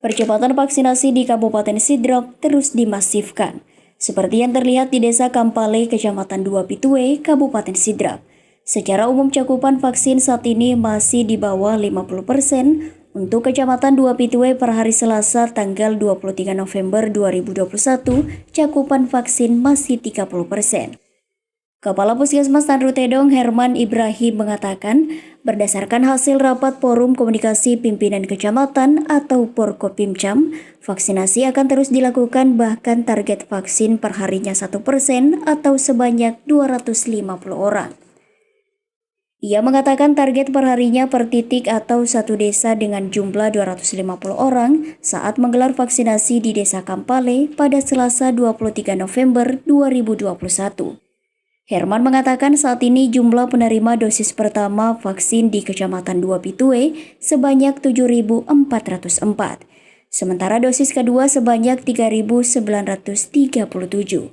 Percepatan vaksinasi di Kabupaten Sidrap terus dimasifkan, seperti yang terlihat di Desa Kampale, Kecamatan Dua Pitue, Kabupaten Sidrap. Secara umum cakupan vaksin saat ini masih di bawah 50%. Untuk Kecamatan Dua Pitue per hari Selasa tanggal 23 November 2021, cakupan vaksin masih 30%. Kepala Puskesmas Tanru Tedong Herman Ibrahim mengatakan, berdasarkan hasil rapat Forum Komunikasi Pimpinan Kecamatan atau Porkopimcam, vaksinasi akan terus dilakukan bahkan target vaksin perharinya 1% atau sebanyak 250 orang. Ia mengatakan target perharinya per titik atau satu desa dengan jumlah 250 orang saat menggelar vaksinasi di Desa Kampale pada Selasa 23 November 2021. Herman mengatakan saat ini jumlah penerima dosis pertama vaksin di Kecamatan Dua Pitue sebanyak 7.404, sementara dosis kedua sebanyak 3.937.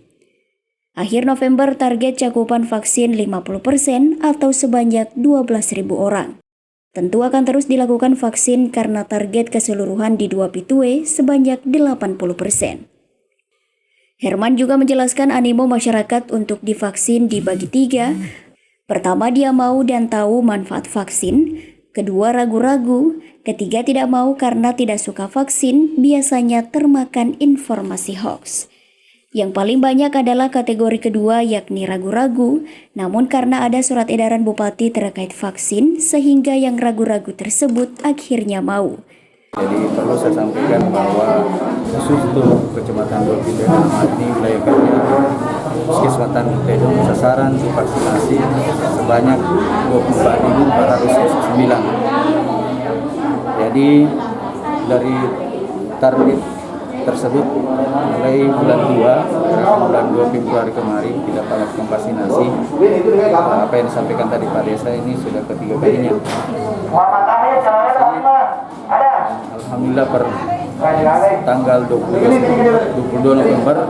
Akhir November target cakupan vaksin 50% atau sebanyak 12.000 orang. Tentu akan terus dilakukan vaksin karena target keseluruhan di Dua Pitue sebanyak 80%. Herman juga menjelaskan animo masyarakat untuk divaksin dibagi 3. Pertama, dia mau dan tahu manfaat vaksin. Kedua, ragu-ragu. Ketiga, tidak mau karena tidak suka vaksin, biasanya termakan informasi hoax. Yang paling banyak adalah kategori kedua yakni ragu-ragu, namun karena ada surat edaran Bupati terkait vaksin, sehingga yang ragu-ragu tersebut akhirnya mau. Jadi perlu saya sampaikan bahwa khusus untuk Kecamatan Dua Pitue ini wilayah kerja Puskesmas Tanru Tedong sasaran untuk vaksinasi sebanyak 24.409. Jadi dari target tersebut mulai bulan 2 bulan 2 Februari kemarin tidak melakukan vaksinasi. Apa yang disampaikan tadi Pak Desa ini sudah ketiga kalinya. Alhamdulillah per tanggal 22 November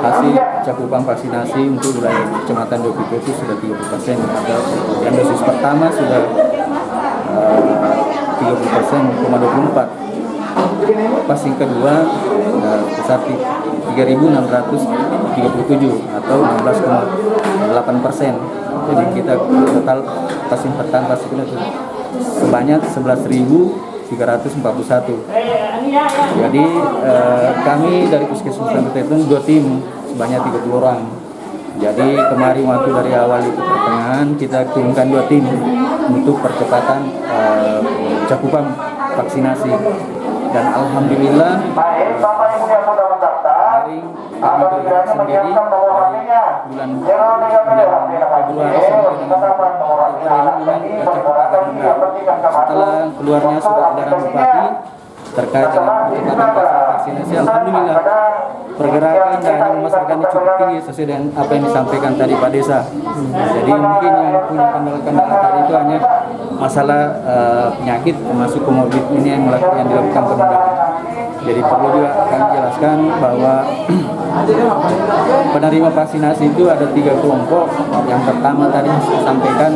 hasil cakupan vaksinasi untuk wilayah Kecamatan Dua Pitue itu sudah 30%. Yang dosis pertama sudah 30,24%. Vaksin kedua sebesar 3.637 atau 16,8%. Jadi kita total vaksin pertama sebanyak 11.341. Jadi kami dari Puskesmas Tanru Tedong 2 tim sebanyak 30 orang. Jadi kemarin waktu dari awal itu pertengahan kita turunkan 2 tim untuk percepatan cakupan vaksinasi. Dan alhamdulillah kemarin kami bergerak sendiri dari bulan Februari sampai dengan Oktober ini cakupan setelah keluarnya surat edaran Bupati terkait dengan percepatan vaksinasi, alhamdulillah pergerakan dan masyarakat ini cukup tinggi sesuai dengan apa yang disampaikan tadi Pak Desa. Jadi mungkin yang punya kendala-kendala tadi itu hanya masalah penyakit termasuk komorbid ini yang dilakukan penundaan. Jadi perlu juga kami jelaskan bahwa penerima vaksinasi itu ada 3 kelompok. Yang pertama tadi saya sampaikan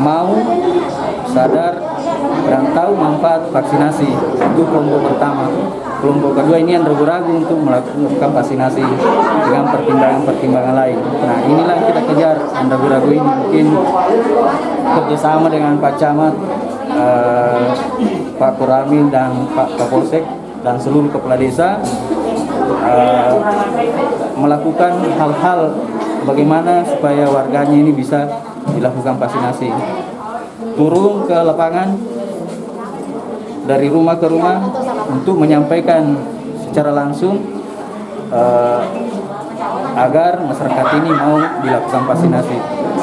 mau, sadar, dan tahu manfaat vaksinasi. Itu kelompok pertama. Kelompok kedua ini yang ragu-ragu untuk melakukan vaksinasi dengan pertimbangan-pertimbangan lain. Nah inilah yang kita kejar, yang ragu-ragu ini mungkin kerjasama dengan Pak Camat, Pak Kuramin dan Pak Kapolsek dan seluruh kepala desa melakukan hal-hal bagaimana supaya warganya ini bisa dilakukan vaksinasi. Turun ke lapangan dari rumah ke rumah untuk menyampaikan secara langsung agar masyarakat ini mau dilakukan vaksinasi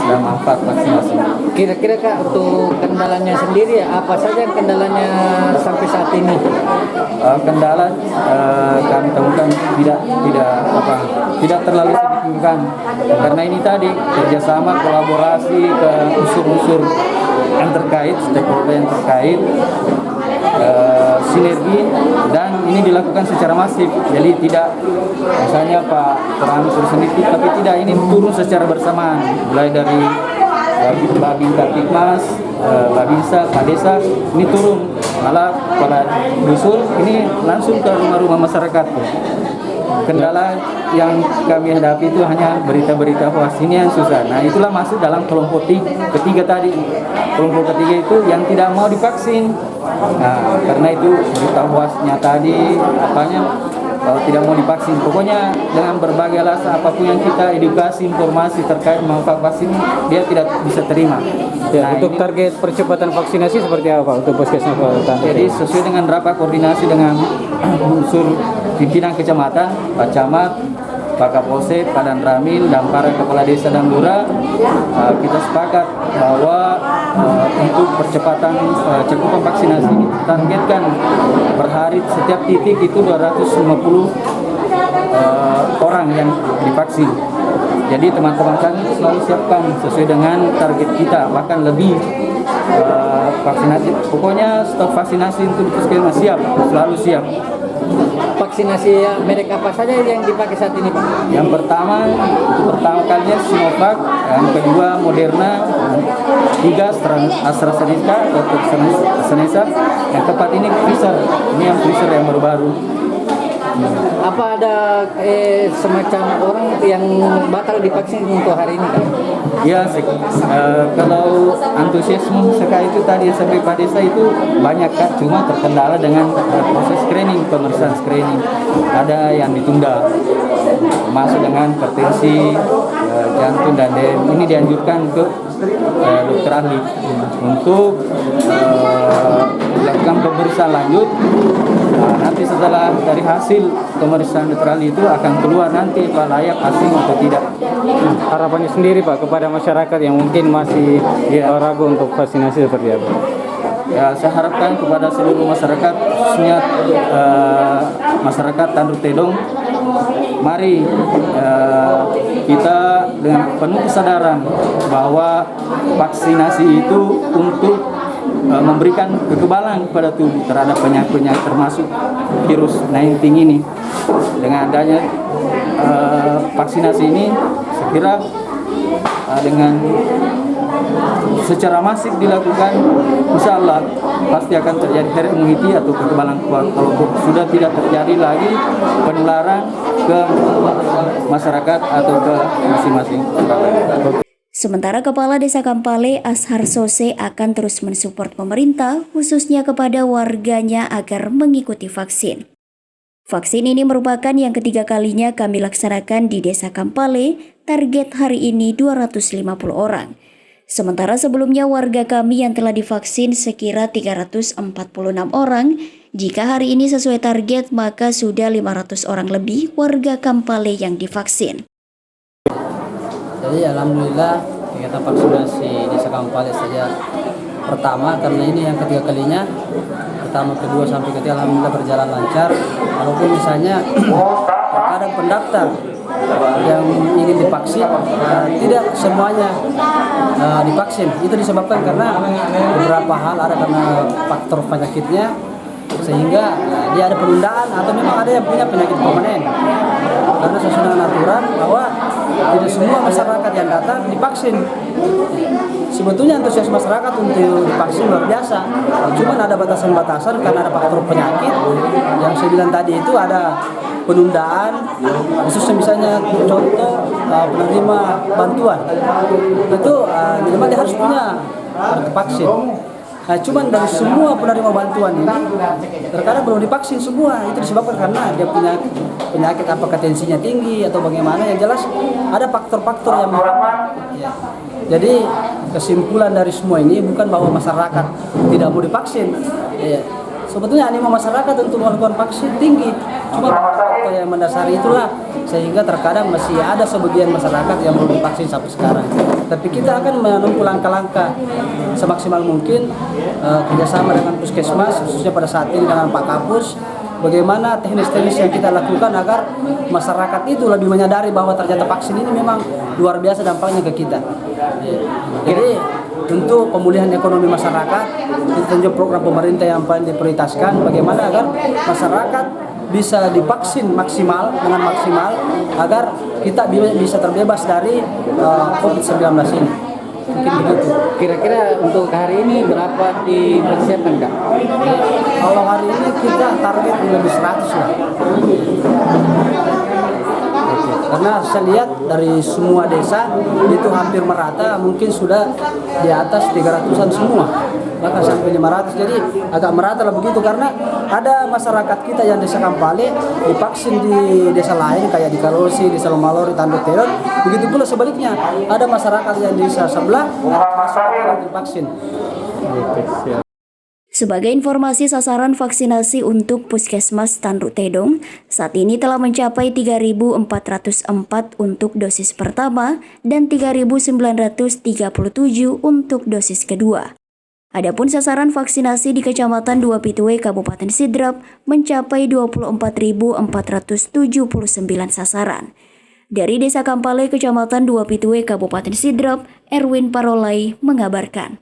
dan manfaat vaksinasi. Kira-kira Kak untuk kendalanya sendiri apa saja kendalanya sampai saat ini? Kendala kami temukan tidak terlalu signifikan karena ini tadi kerjasama kolaborasi ke unsur-unsur yang terkait, stakeholder yang terkait, sinergi, dan ini dilakukan secara masif. Jadi tidak misalnya Pak Terang sendiri, tapi tidak, ini turun secara bersamaan, mulai dari Babin Kapitmas, Babinsa, Pak Desa, ini turun Malah kepala dusun ini langsung ke rumah-rumah masyarakat. Kendala yang kami hadapi itu hanya berita-berita hoax ini yang susah. Nah, itulah masuk dalam kelompok ketiga tadi. Kelompok ketiga itu yang tidak mau divaksin. Nah, karena itu berita hoaxnya tadi tidak mau divaksin. Pokoknya dengan berbagai alasan apapun yang kita edukasi informasi terkait manfaat vaksin, dia tidak bisa terima. Ya, Nah, untuk target percepatan vaksinasi seperti apa untuk puskesmas Pak? jadi sesuai dengan rapat koordinasi dengan unsur pimpinan kecamatan, Pak Camat, Pak Kapolsek, Pak Dan Ramil, dan para kepala desa dan lurah, kita sepakat bahwa untuk percepatan cakupan vaksinasi ini targetkan per hari setiap titik itu 250 orang yang divaksin. Jadi teman-teman kami selalu siapkan sesuai dengan target kita, bahkan lebih vaksinasi. Pokoknya stok vaksinasi untuk puskesmas siap, selalu siap. Vaksinasi merek apa saja yang dipakai saat ini, Pak? Yang pertama kalinya Sinovac, yang kedua Moderna, tiga AstraZeneca atau AstraZeneca, yang keempat ini Pfizer. Ini yang Pfizer yang baru-baru. Apa ada semacam orang yang batal divaksin untuk hari ini, Kak? Ya, kalau antusiasme sekali itu tadi sampai Pak Desa itu banyak Kak, cuma terkendala dengan proses screening, pemeriksaan screening. Ada yang ditunda, masuk dengan hipertensi, jantung dan ini dianjurkan ke dokter ahli untuk dilakukan pemeriksaan lanjut. Nanti setelah dari hasil pemeriksaan dokter ahli itu akan keluar nanti apa layak asing atau tidak. Harapannya sendiri Pak kepada masyarakat yang mungkin masih ragu untuk vaksinasi seperti apa? Ya, saya harapkan kepada seluruh masyarakat, khususnya masyarakat Tanduk Tedong, mari kita dengan penuh kesadaran bahwa vaksinasi itu untuk memberikan kekebalan kepada tubuh terhadap penyakit termasuk virus 19 ini. Dengan adanya vaksinasi ini, saya kira dengan secara masif dilakukan, insya Allah pasti akan terjadi herd immunity atau kekebalan kalau sudah tidak terjadi lagi penularan ke masyarakat atau ke masing-masing. Sementara Kepala Desa Kampale Ashar Sose akan terus mensupport pemerintah khususnya kepada warganya agar mengikuti vaksin. Vaksin ini merupakan yang ketiga kalinya kami laksanakan di Desa Kampale, target hari ini 250 orang. Sementara sebelumnya warga kami yang telah divaksin sekira 346 orang, jika hari ini sesuai target maka sudah 500 orang lebih warga Kampale yang divaksin. Jadi alhamdulillah kegiatan vaksinasi Desa Kampale saja pertama, karena ini yang ketiga kalinya, pertama, kedua sampai ketiga alhamdulillah berjalan lancar. Walaupun misalnya terkadang pendaftar yang ingin divaksin tidak semuanya divaksin. Itu disebabkan karena beberapa hal, ada karena faktor penyakitnya sehingga dia ada penundaan atau memang ada yang punya penyakit permanen. Karena sesuai dengan aturan bahwa tidak semua masyarakat yang datang divaksin. Sebetulnya antusias masyarakat untuk divaksin luar biasa, cuma ada batasan-batasan karena ada faktor penyakit yang saya bilang tadi itu, ada penundaan, khususnya misalnya contoh penerima bantuan itu minimal dia harus punya kartu vaksin. Nah, cuman dari semua penerima bantuan ini terkadang belum divaksin semua. Itu disebabkan karena dia punya penyakit, apakah tensinya tinggi atau bagaimana. Yang jelas ada faktor-faktor yang ya. Jadi kesimpulan dari semua ini bukan bahwa masyarakat tidak mau divaksin. Ya. Sebetulnya animo masyarakat untuk melakukan vaksin tinggi, cuma faktor yang mendasari itulah sehingga terkadang masih ada sebagian masyarakat yang belum divaksin sampai sekarang. Tapi kita akan menempuh langkah-langkah semaksimal mungkin kerjasama dengan puskesmas, khususnya pada saat ini dengan Pak Kapus, bagaimana teknis-teknis yang kita lakukan agar masyarakat itu lebih menyadari bahwa ternyata vaksin ini memang luar biasa dampaknya ke kita. Jadi untuk pemulihan ekonomi masyarakat, itu tentu program pemerintah yang paling diprioritaskan, bagaimana agar masyarakat bisa divaksin maksimal dengan maksimal agar kita bisa terbebas dari COVID-19 ini. mungkin begitu. Kira-kira untuk hari ini berapa dipersiapkan Kak? Kalau hari ini kita target lebih 100 lah. Karena saya lihat dari semua desa itu hampir merata, mungkin sudah di atas 300-an semua, bahkan sampai 500. Jadi agak merata lah begitu, karena ada masyarakat kita yang desa Kampale divaksin di desa lain kayak di Kalosi, di Salomalori, Tanduk Terot. Begitu pula sebaliknya, ada masyarakat yang di desa sebelah yang divaksin. Sebagai informasi, sasaran vaksinasi untuk Puskesmas Tanduk Tedong saat ini telah mencapai 3.404 untuk dosis pertama dan 3.937 untuk dosis kedua. Adapun sasaran vaksinasi di Kecamatan Dua Pituwe, Kabupaten Sidrap mencapai 24.479 sasaran. Dari Desa Kampale, Kecamatan Dua Pituwe, Kabupaten Sidrap, Erwin Parolai mengabarkan.